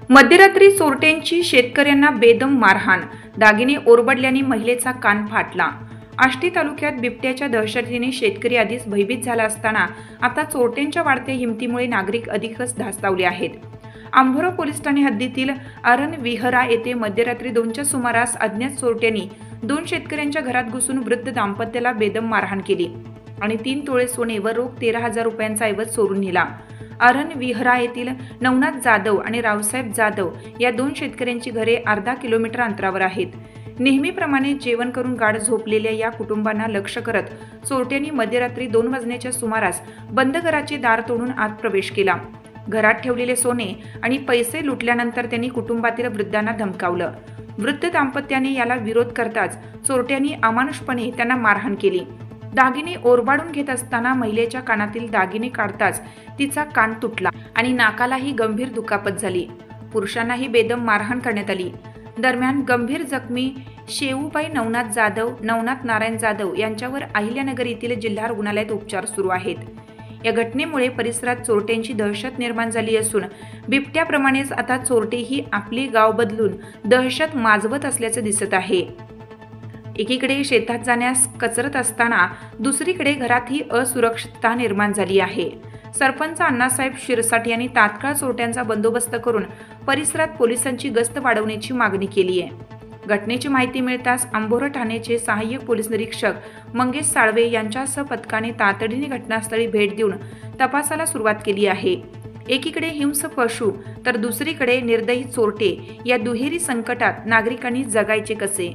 मध्यरात्री चोरट्यांची शेतकऱ्यांना बेदम मारहाण, दागिने ओरबडल्याने महिलेचा कान फाटला। आष्टी तालुक्यात बिबट्याच्या दहशतीने शेतकरी आधीच भयभीत झाला असताना आता चोरट्यांच्या वाढत्या हिमतीमुळे नागरिक अधिकच धास्तावले आहेत। आंभोरा पोलीस ठाणे हद्दीतील अरण विहरा येथे मध्यरात्री 2च्या सुमारास अज्ञात चोरट्यांनी 2 शेतकऱ्यांच्या घरात घुसून वृद्ध दाम्पत्याला बेदम मारहाण केली आणि 3 तोळे सोने व रोख 13,000 रुपयांचा ऐवज चोरून नेला। अरण विहरा येथील नवनाथ जाधव आणि रावसाहेब जाधव या 2 शेतकऱ्यांची घरे अर्धा किलोमीटर अंतरावर आहेत। नेहमीप्रमाणे जेवण करून गाढ झोपलेल्या या कुटुंबांना लक्ष करत चोरट्यांनी मध्यरात्री 2 वाजण्याच्या सुमारास बंद घराचे दार तोडून आत प्रवेश केला। घरात ठेवलेले सोने आणि पैसे लुटल्यानंतर त्यांनी कुटुंबातील वृद्धांना धमकावलं। वृद्ध दाम्पत्याने याला विरोध करताच चोरट्यांनी अमानुषपणे त्यांना मारहाण केली। दागिने ओरबाडून घेत असताना महिलेच्या कानातील दागिने काढताच तिचा कान तुटला आणि नाकालाही गंभीर दुखापत झाली। पुरुषांनाही बेदम मारहाण करण्यात आली। दरम्यान गंभीर जखमी शेऊबाई नवनाथ जाधव, नवनाथ नारायण जाधव यांच्यावर अहिल्यानगर येथील जिल्हा रुग्णालयात उपचार सुरू आहेत। या घटनेमुळे परिसरात चोरट्यांची दहशत निर्माण झाली असून बिबट्याप्रमाणेच आता चोरटेही आपले गाव बदलून दहशत माजवत असल्याचे दिसत आहे। एकीकडे शेतात जाण्यास कचरत असताना दुसरीकडे घरातही असुरक्षितता निर्माण झाली आहे। सरपंच अण्णासाहेब शिरसाट यांनी तात्काळ चोरट्यांचा बंदोबस्त करून परिसरात पोलिसांची गस्त वाढवण्याची मागणी केली आहे। घटनेची माहिती मिळताच आंभोरा ठाण्याचे सहाय्यक पोलीस निरीक्षक मंगेश साळवे यांच्यासह पथकाने तातडीने घटनास्थळी भेट देऊन तपासाला सुरुवात केली आहे। एकीकडे हिंस्र पशु तर दुसरीकडे निर्दयी चोरटे या दुहेरी संकटात नागरिकांनी जगायचे कसे।